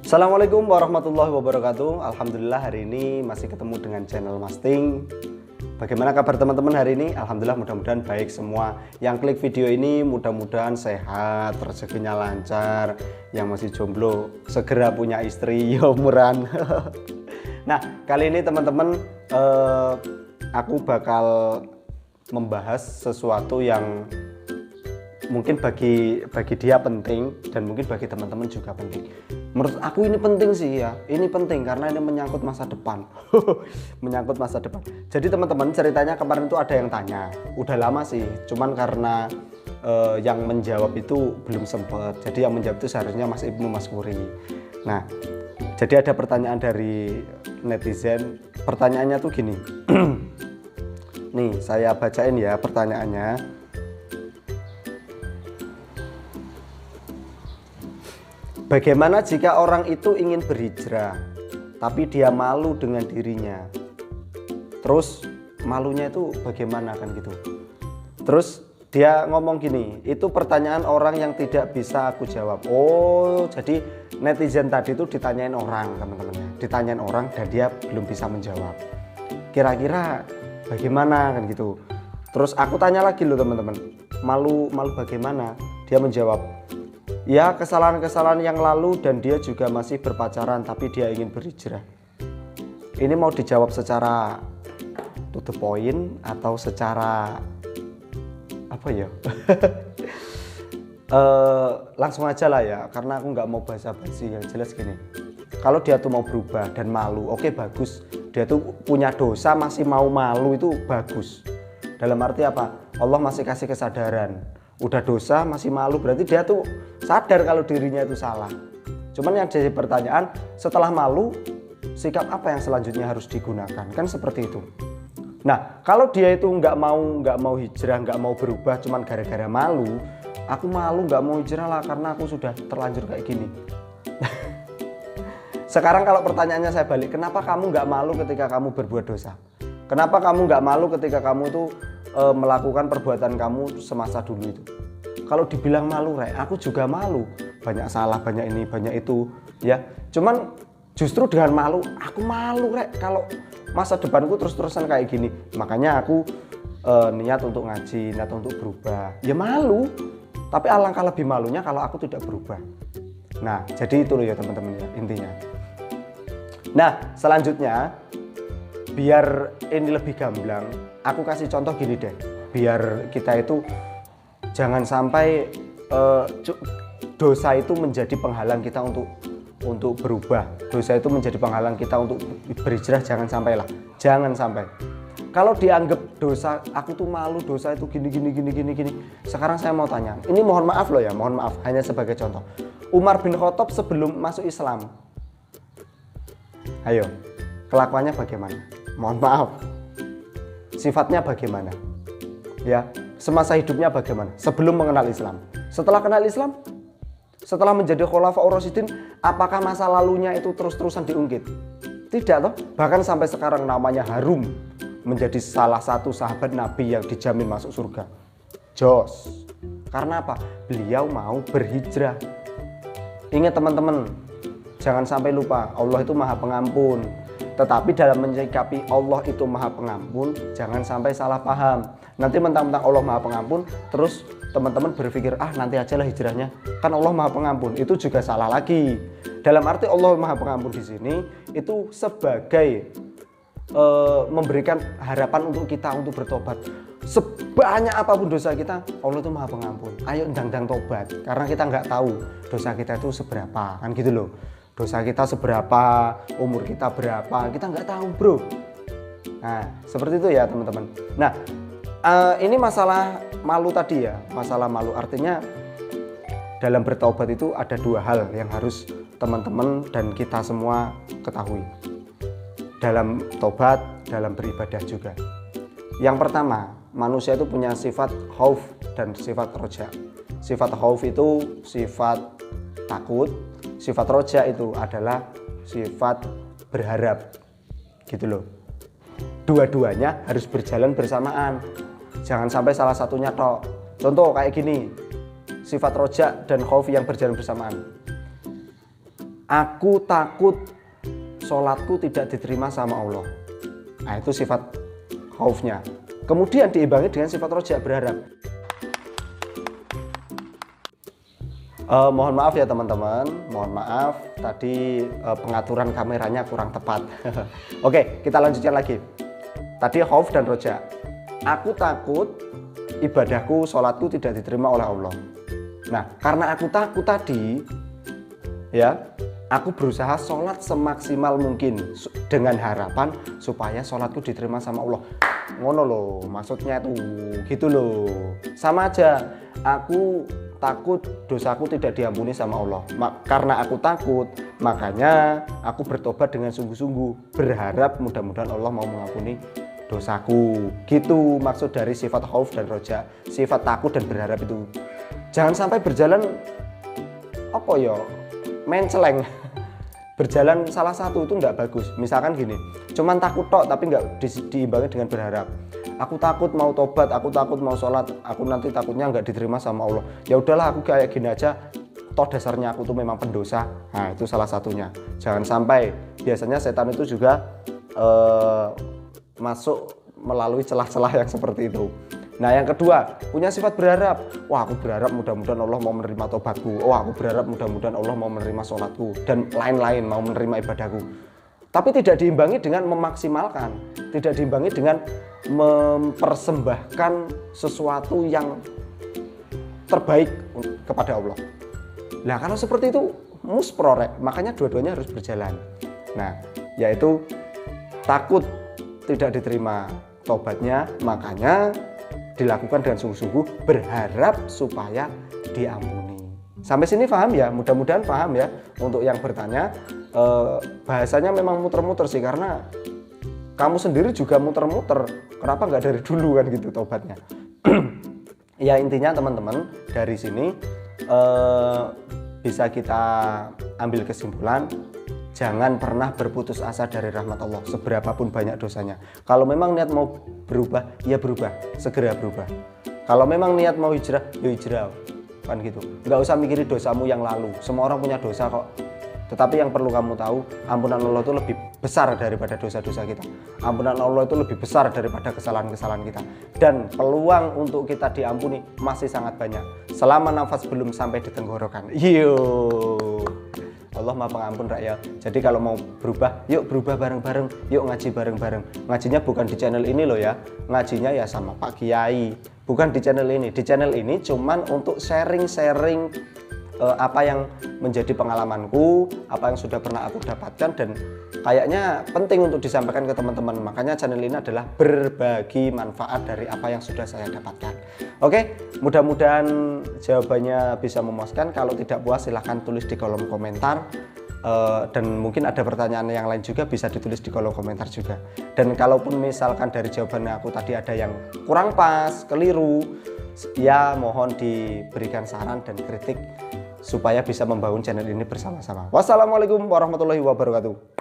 Assalamualaikum warahmatullahi wabarakatuh. Alhamdulillah hari ini masih ketemu dengan channel Mas Ting. Bagaimana kabar teman-teman hari ini? Alhamdulillah mudah-mudahan baik semua. Yang klik video ini mudah-mudahan sehat, rezekinya lancar. Yang masih jomblo segera punya istri, ya umuran. Nah kali ini teman-teman aku bakal membahas sesuatu yang mungkin bagi dia penting dan mungkin bagi teman-teman juga penting. Menurut aku ini penting sih ya, ini penting karena ini menyangkut masa depan. Menyangkut masa depan. Jadi teman-teman ceritanya kemarin itu ada yang tanya, udah lama sih, cuman karena yang menjawab itu belum sempat. Jadi yang menjawab itu seharusnya Mas Ibnu Maskuri. Nah, jadi ada pertanyaan dari netizen. Pertanyaannya tuh gini. Nih, saya bacain ya pertanyaannya. Bagaimana jika orang itu ingin berhijrah, tapi dia malu dengan dirinya? Terus malunya itu bagaimana kan gitu? Terus dia ngomong gini, itu pertanyaan orang yang tidak bisa aku jawab. Oh, jadi netizen tadi itu ditanyain orang teman-teman, ditanyain orang dan dia belum bisa menjawab. Kira-kira bagaimana kan gitu? Terus aku tanya lagi loh teman-teman, malu bagaimana? Dia menjawab, ya kesalahan-kesalahan yang lalu dan dia juga masih berpacaran tapi dia ingin berhijrah. Ini mau dijawab secara to the point atau secara apa ya? Langsung aja lah ya, karena aku nggak mau basa-basi. Yang jelas gini, kalau dia tuh mau berubah dan malu, oke bagus. Dia tuh punya dosa masih mau malu itu bagus. Dalam arti apa? Allah masih kasih kesadaran. Udah dosa masih malu berarti dia tuh sadar kalau dirinya itu salah. Cuman yang jadi pertanyaan, setelah malu sikap apa yang selanjutnya harus digunakan, kan seperti itu. Nah kalau dia itu nggak mau hijrah, nggak mau berubah cuman gara-gara malu, aku malu nggak mau hijrah lah karena aku sudah terlanjur kayak gini. Sekarang kalau pertanyaannya saya balik, kenapa kamu nggak malu ketika kamu berbuat dosa? Kenapa kamu nggak malu ketika kamu tuh melakukan perbuatan kamu semasa dulu itu? Kalau dibilang malu, Rek, aku juga malu. Banyak salah, banyak ini, banyak itu, ya. Cuman justru dengan malu, aku malu, Rek, kalau masa depanku terus-terusan kayak gini. Makanya aku niat untuk ngaji, niat untuk berubah. Ya malu, tapi alangkah lebih malunya kalau aku tidak berubah. Nah, jadi itu loh ya teman-teman ya, intinya. Nah, selanjutnya biar ini lebih gamblang, aku kasih contoh gini deh, biar kita itu jangan sampai dosa itu menjadi penghalang kita untuk berubah. Dosa itu menjadi penghalang kita untuk berhijrah, jangan sampailah. Jangan sampai. Kalau dianggap dosa, aku tuh malu dosa itu gini. Sekarang saya mau tanya, ini mohon maaf loh ya, mohon maaf, hanya sebagai contoh. Umar bin Khattab sebelum masuk Islam, ayo, kelakuannya bagaimana? Mohon maaf, sifatnya bagaimana? Ya, semasa hidupnya bagaimana? Sebelum mengenal Islam, setelah kenal Islam, setelah menjadi Khulafaur Rasyidin, apakah masa lalunya itu terus-terusan diungkit? Tidak toh? Bahkan sampai sekarang namanya harum menjadi salah satu sahabat Nabi yang dijamin masuk surga. Jos. Karena apa? Beliau mau berhijrah. Ingat teman-teman, jangan sampai lupa, Allah itu Maha Pengampun. Tetapi dalam menyikapi Allah itu Maha Pengampun, jangan sampai salah paham. Nanti mentang-mentang Allah Maha Pengampun, terus teman-teman berpikir, nanti aja lah hijrahnya, kan Allah Maha Pengampun. Itu juga salah lagi. Dalam arti Allah Maha Pengampun di sini itu sebagai memberikan harapan untuk kita untuk bertobat. Sebanyak apapun dosa kita, Allah itu Maha Pengampun. Ayo ndang-ndang tobat, karena kita nggak tahu dosa kita itu seberapa, kan gitu loh. Dosa kita seberapa, umur kita berapa, kita nggak tahu bro. Nah seperti itu ya teman-teman. Nah ini masalah malu tadi ya, masalah malu artinya dalam bertaubat itu ada dua hal yang harus teman-teman dan kita semua ketahui dalam taubat, dalam beribadah juga. Yang pertama, manusia itu punya sifat khauf dan sifat roja. Sifat khauf itu sifat takut, sifat roja itu adalah sifat berharap, gitu loh. Dua-duanya harus berjalan bersamaan. Jangan sampai salah satunya tok. Contoh kayak gini, sifat roja dan khauf yang berjalan bersamaan. Aku takut sholatku tidak diterima sama Allah. Nah, itu sifat khaufnya. Kemudian diimbangi dengan sifat roja, berharap. Mohon maaf ya teman-teman, mohon maaf tadi pengaturan kameranya kurang tepat. Oke, kita lanjutkan lagi. Tadi khauf dan roja. Aku takut ibadahku, sholatku tidak diterima oleh Allah. Nah, karena aku takut tadi, ya, aku berusaha sholat semaksimal mungkin dengan harapan supaya sholatku diterima sama Allah. Ngono loh, maksudnya itu gitu loh. Sama aja, aku takut dosaku tidak diampuni sama Allah. Karena aku takut, makanya aku bertobat dengan sungguh-sungguh, berharap mudah-mudahan Allah mau mengampuni dosaku. Gitu maksud dari sifat khauf dan roja, sifat takut dan berharap itu. Jangan sampai berjalan apa ya, menceleng. Berjalan salah satu itu enggak bagus. Misalkan gini, cuman takut tok tapi enggak diimbangi dengan berharap. Aku takut mau tobat, aku takut mau sholat, aku nanti takutnya nggak diterima sama Allah. Ya udahlah, aku kayak gini aja, toh dasarnya aku tuh memang pendosa. Nah, itu salah satunya. Jangan sampai, biasanya setan itu juga masuk melalui celah-celah yang seperti itu. Nah, yang kedua, punya sifat berharap. Wah, aku berharap mudah-mudahan Allah mau menerima tobatku. Wah, aku berharap mudah-mudahan Allah mau menerima sholatku dan lain-lain, mau menerima ibadahku. Tapi tidak diimbangi dengan memaksimalkan, tidak diimbangi dengan mempersembahkan sesuatu yang terbaik kepada Allah. Nah, kalau seperti itu musprorek, makanya dua-duanya harus berjalan. Nah, yaitu takut tidak diterima tobatnya, makanya dilakukan dengan sungguh-sungguh, berharap supaya diampuni. Sampai sini paham ya? Mudah-mudahan paham ya. Untuk yang bertanya, bahasanya memang muter-muter sih, karena kamu sendiri juga muter-muter. Kenapa nggak dari dulu kan gitu tobatnya? Ya intinya teman-teman, dari sini bisa kita ambil kesimpulan, jangan pernah berputus asa dari rahmat Allah, seberapapun banyak dosanya. Kalau memang niat mau berubah, ya berubah, segera berubah. Kalau memang niat mau hijrah, ya hijrah. Kan gitu, nggak usah mikirin dosamu yang lalu. Semua orang punya dosa kok, tetapi yang perlu kamu tahu, ampunan Allah itu lebih besar daripada dosa-dosa kita. Ampunan Allah itu lebih besar daripada kesalahan-kesalahan kita, dan peluang untuk kita diampuni masih sangat banyak selama nafas belum sampai di tenggorokan. Allah Maha Pengampun rakyat. Jadi kalau mau berubah, yuk berubah bareng-bareng, yuk ngaji bareng-bareng. Ngajinya bukan di channel ini loh ya, ngajinya ya sama Pak Kiai. Bukan di channel ini. Di channel ini cuman untuk sharing-sharing apa yang menjadi pengalamanku, apa yang sudah pernah aku dapatkan, dan kayaknya penting untuk disampaikan ke teman-teman. Makanya channel ini adalah berbagi manfaat dari apa yang sudah saya dapatkan. Oke, mudah-mudahan jawabannya bisa memuaskan. Kalau tidak puas silahkan tulis di kolom komentar. Dan mungkin ada pertanyaan yang lain juga bisa ditulis di kolom komentar juga. Dan kalaupun misalkan dari jawabannya aku tadi ada yang kurang pas, keliru, ya mohon diberikan saran dan kritik supaya bisa membangun channel ini bersama-sama. Wassalamualaikum warahmatullahi wabarakatuh.